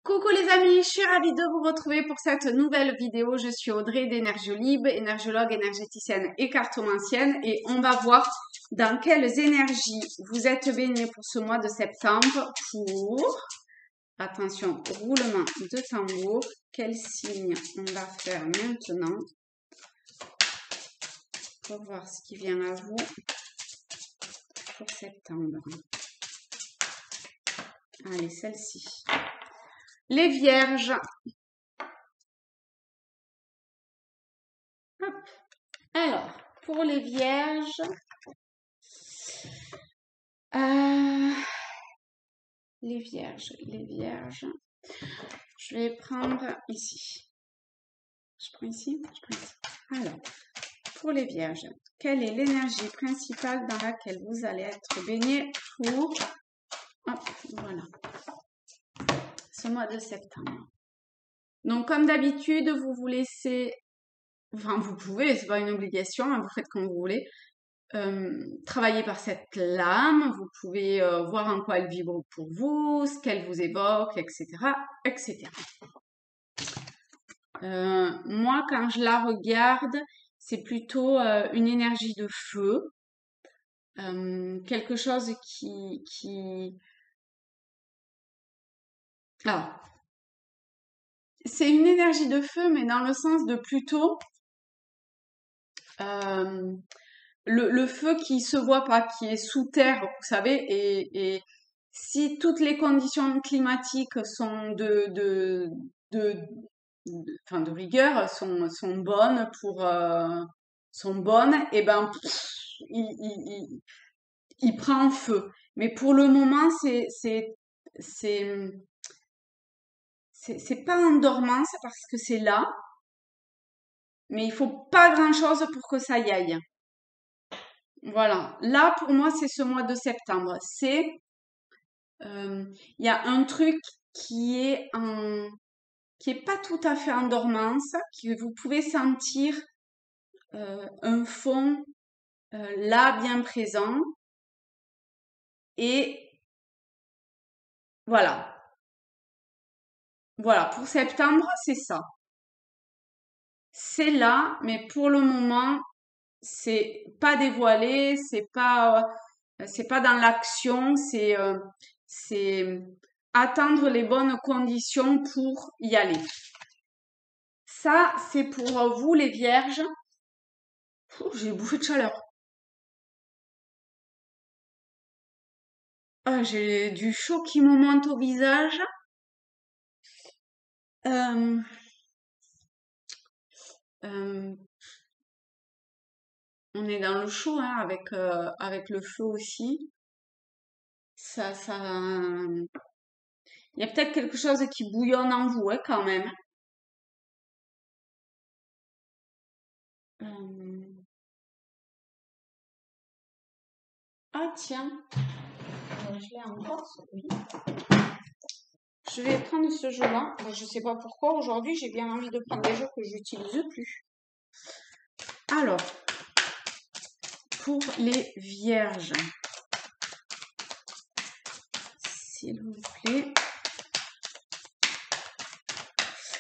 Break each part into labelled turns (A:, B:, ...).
A: Coucou les amis, je suis ravie de vous retrouver pour cette nouvelle vidéo. Je suis Audrey d'Énergiolib, énergiologue, énergéticienne et cartomancienne, et on va voir dans quelles énergies vous êtes baignés pour ce mois de septembre pour, attention, roulement de tambour, quel signe on va faire maintenant pour voir ce qui vient à vous pour septembre. Allez, celle-ci. Les vierges. Hop. Alors, pour les vierges, les vierges, je vais prendre ici. Je prends ici, je prends ici. Alors, pour les vierges, quelle est l'énergie principale dans laquelle vous allez être baigné pour, hop, voilà, ce mois de septembre. Donc, comme d'habitude, vous vous laissez, enfin, vous pouvez, c'est pas une obligation, hein, vous faites comme vous voulez. Travailler par cette lame, vous pouvez voir en quoi elle vibre pour vous, ce qu'elle vous évoque, etc., etc. Moi, quand je la regarde, c'est plutôt une énergie de feu, quelque chose Alors, c'est une énergie de feu, mais dans le sens de plutôt le feu qui se voit pas, qui est sous terre, vous savez, et si toutes les conditions climatiques sont enfin, de rigueur, sont bonnes sont bonnes, et ben, il prend feu. Mais pour le moment, c'est pas en dormance parce que c'est là, mais il faut pas grand-chose pour que ça y aille. Voilà. Là, pour moi, c'est ce mois de septembre. Il y a un truc qui est pas tout à fait en dormance, que vous pouvez sentir un fond là bien présent. Et voilà. Voilà. Pour septembre, c'est ça. C'est là, mais pour le moment, c'est pas dévoilé, c'est pas dans l'action, c'est attendre les bonnes conditions pour y aller. Ça, c'est pour vous les vierges. J'ai bouffé de chaleur. Ah, j'ai du chaud qui me monte au visage. Euh, euh, on est dans le chaud, hein, avec le feu aussi. Ça, il y a peut-être quelque chose qui bouillonne en vous, hein, quand même. Euh, Ah tiens, je l'ai encore celui. Je vais prendre ce jeu-là. Je sais pas pourquoi aujourd'hui j'ai bien envie de prendre des jeux que j'utilise plus. Alors, pour les vierges, s'il vous plaît.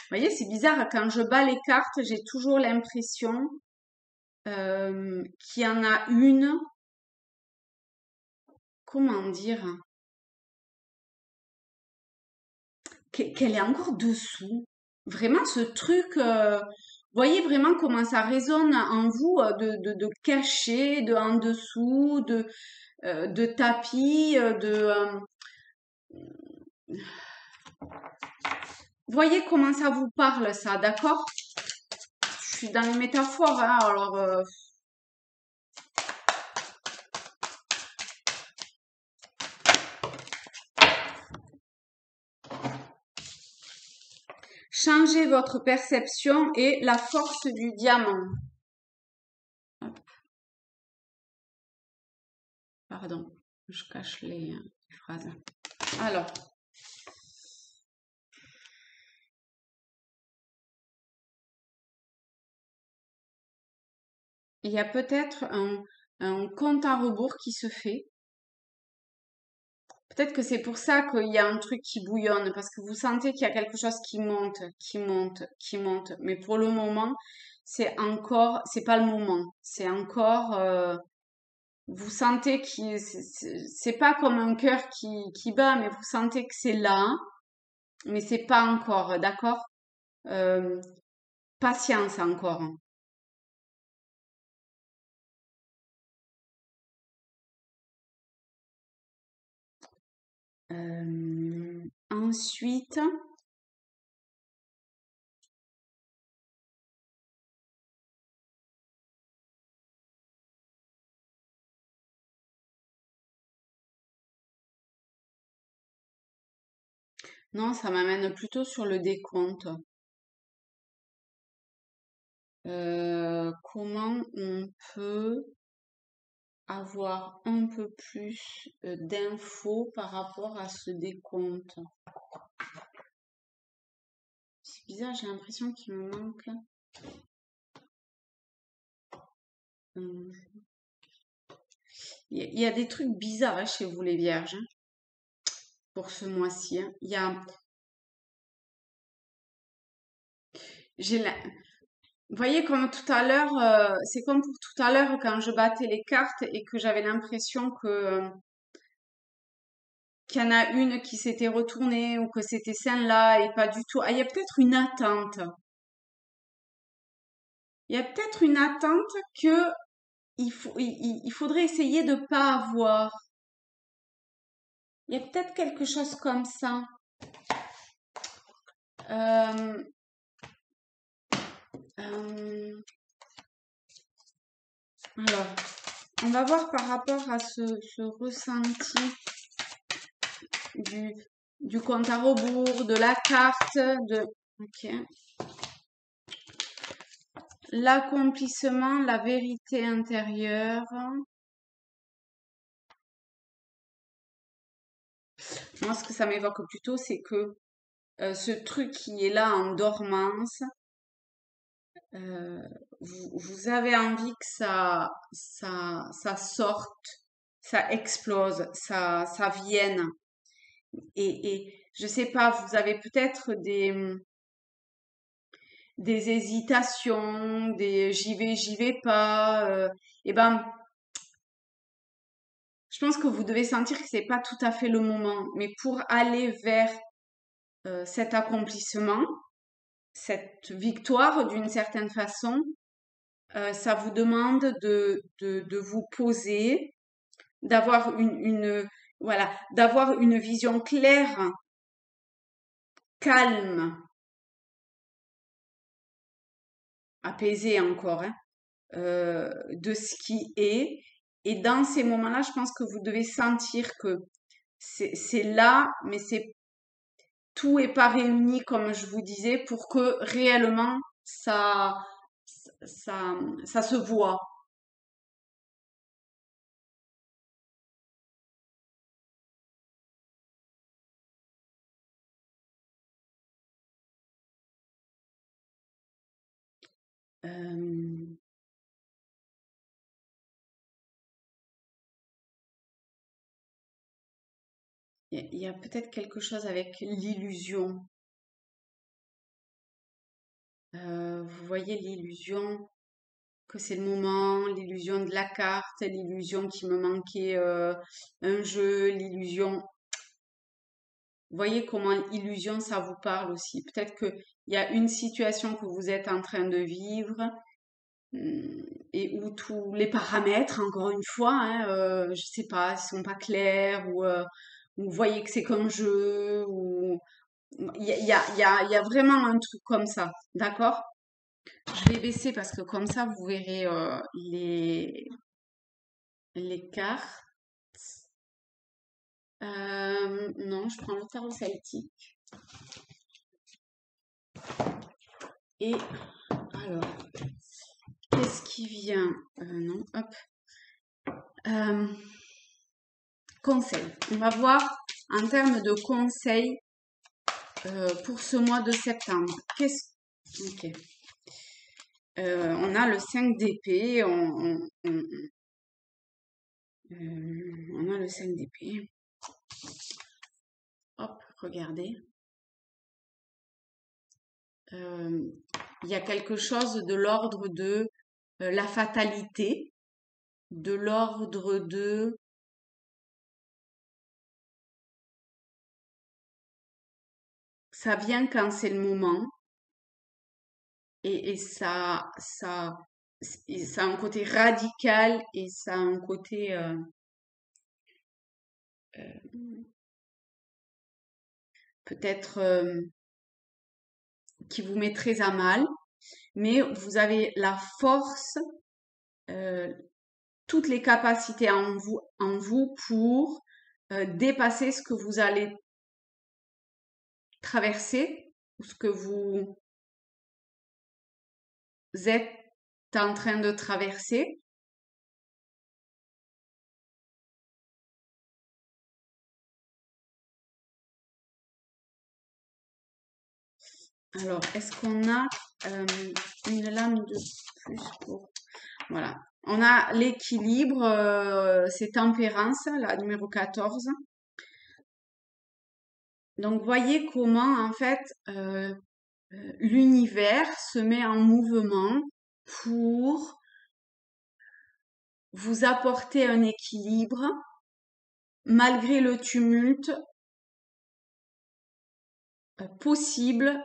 A: Vous voyez, c'est bizarre, quand je bats les cartes, j'ai toujours l'impression qu'il y en a une, comment dire, qu'elle est encore dessous. Vraiment, ce truc, voyez vraiment comment ça résonne en vous de cacher, de en dessous, de tapis, voyez comment ça vous parle, ça, d'accord? Je suis dans les métaphores, hein, alors... Changez votre perception et la force du diamant. Hop. Pardon, je cache les phrases. Alors, il y a peut-être un compte à rebours qui se fait. Peut-être que c'est pour ça qu'il y a un truc qui bouillonne, parce que vous sentez qu'il y a quelque chose qui monte, qui monte, qui monte. Mais pour le moment, c'est pas le moment. C'est encore, vous sentez que c'est pas comme un cœur qui bat, mais vous sentez que c'est là, mais c'est pas encore, d'accord? Euh, Patience encore. Ensuite, non, ça m'amène plutôt sur le décompte. Comment on peut avoir un peu plus d'infos par rapport à ce décompte? C'est bizarre, j'ai l'impression qu'il me manque. hum, Il y a des trucs bizarres hein, chez vous les vierges hein, pour ce mois-ci. Hein. J'ai la- Vous voyez comme tout à l'heure, c'est comme pour tout à l'heure quand je battais les cartes et que j'avais l'impression que qu'il y en a une qui s'était retournée ou que c'était celle-là et pas du tout. Ah, il y a peut-être une attente. Il y a peut-être une attente que il faudrait essayer de pas avoir. Il y a peut-être quelque chose comme ça. Euh, euh, alors, on va voir par rapport à ce ressenti du, du compte à rebours, de la carte, de... Ok. L'accomplissement, la vérité intérieure. Moi, ce que ça m'évoque plutôt, c'est que ce truc qui est là en dormance, euh, vous avez envie que ça sorte, ça explose, ça vienne. Et je sais pas, vous avez peut-être des hésitations, des j'y vais pas. Et ben, je pense que vous devez sentir que c'est pas tout à fait le moment. Mais pour aller vers cet accomplissement, cette victoire d'une certaine façon, ça vous demande de vous poser, d'avoir voilà, d'avoir une vision claire, calme, apaisée encore, hein, de ce qui est. Et dans ces moments-là, je pense que vous devez sentir que c'est là, mais c'est tout est pas réuni, comme je vous disais, pour que réellement ça, ça se voit. Euh, il y a peut-être quelque chose avec l'illusion. Vous voyez l'illusion que c'est le moment, l'illusion de la carte, l'illusion qu'il me manquait un jeu, l'illusion. Vous voyez comment illusion ça vous parle aussi. Peut-être qu'il y a une situation que vous êtes en train de vivre et où tous les paramètres, encore une fois, hein, je sais pas, ils sont pas clairs ou vous voyez que c'est qu'un jeu ou il y a vraiment un truc comme ça, d'accord? Je vais baisser parce que comme ça vous verrez les cartes. Non, je prends le tarot celtique et alors qu'est-ce qui vient? Non, hop. Euh, Conseil. On va voir en termes de conseils pour ce mois de septembre. Ok. On a le 5 d'épée. On a le 5 d'épée. Hop, regardez. Il y a quelque chose de l'ordre de la fatalité, de l'ordre de ça vient quand c'est le moment et ça a un côté radical et ça a un côté peut-être qui vous met très à mal, mais vous avez la force, toutes les capacités en vous pour dépasser ce que vous allez traverser ou ce que vous êtes en train de traverser. Alors, est-ce qu'on a une lame de plus pour... Voilà. On a l'équilibre, c'est tempérance, la numéro 14. Donc, voyez comment, en fait, l'univers se met en mouvement pour vous apporter un équilibre malgré le tumulte possible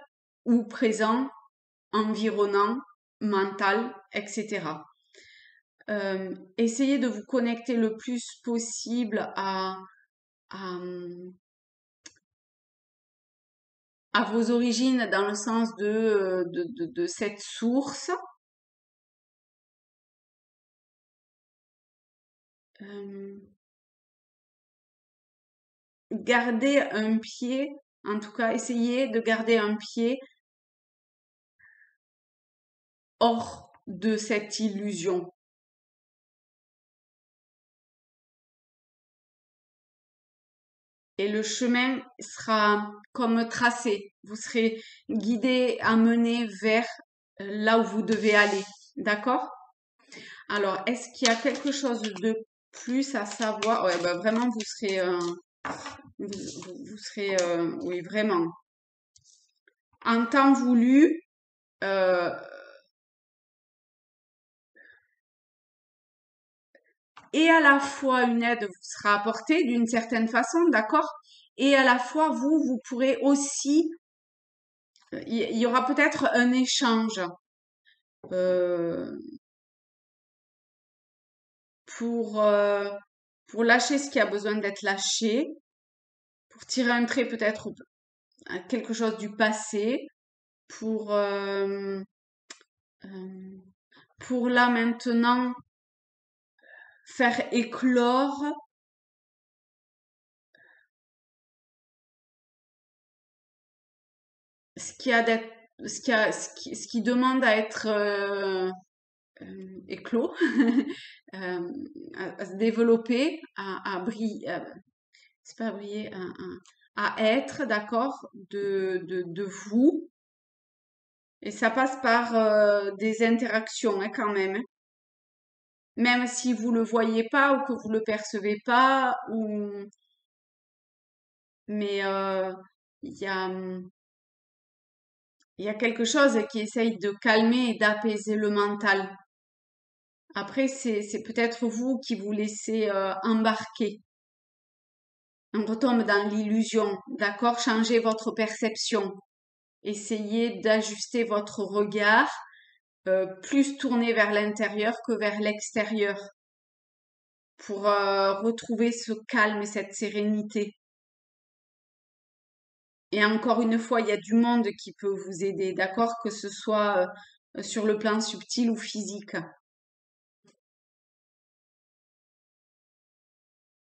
A: ou présent, environnant, mental, etc. Essayez de vous connecter le plus possible à vos origines dans le sens de cette source. Gardez un pied, en tout cas, essayez de garder un pied hors de cette illusion. Et le chemin sera comme tracé. Vous serez guidé, amené vers là où vous devez aller. D'accord? Alors, est-ce qu'il y a quelque chose de plus à savoir? Ouais, bah vraiment, vous serez, vous serez, oui, vraiment. En temps voulu, et à la fois une aide vous sera apportée d'une certaine façon, d'accord? Et à la fois, vous pourrez aussi, il y aura peut-être un échange euh, pour, euh, pour lâcher ce qui a besoin d'être lâché, pour tirer un trait peut-être à quelque chose du passé, pour, euh, euh, pour là maintenant faire éclore ce qui a d'être, ce qui demande à être éclos, à se développer, à briller, c'est pas briller, à être, d'accord, de vous. Et ça passe par des interactions hein, quand même. Hein. Même si vous le voyez pas ou que vous le percevez pas, ou mais il y a quelque chose qui essaye de calmer et d'apaiser le mental. Après, c'est peut-être vous qui vous laissez embarquer. On retombe dans l'illusion, d'accord? Changez votre perception. Essayez d'ajuster votre regard, plus tourné vers l'intérieur que vers l'extérieur, pour retrouver ce calme et cette sérénité. Et encore une fois, il y a du monde qui peut vous aider, d'accord? Que ce soit sur le plan subtil ou physique.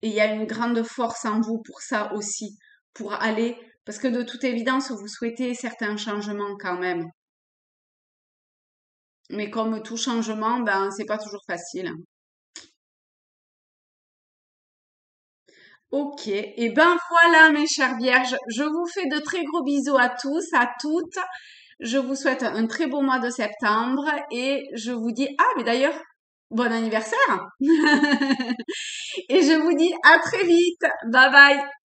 A: Et il y a une grande force en vous pour ça aussi, pour aller, parce que de toute évidence, vous souhaitez certains changements quand même. Mais comme tout changement, ben, c'est pas toujours facile. Ok, et ben voilà mes chères vierges, je vous fais de très gros bisous à tous, à toutes. Je vous souhaite un très beau mois de septembre et je vous dis, ah mais d'ailleurs, bon anniversaire. Et je vous dis à très vite. Bye bye.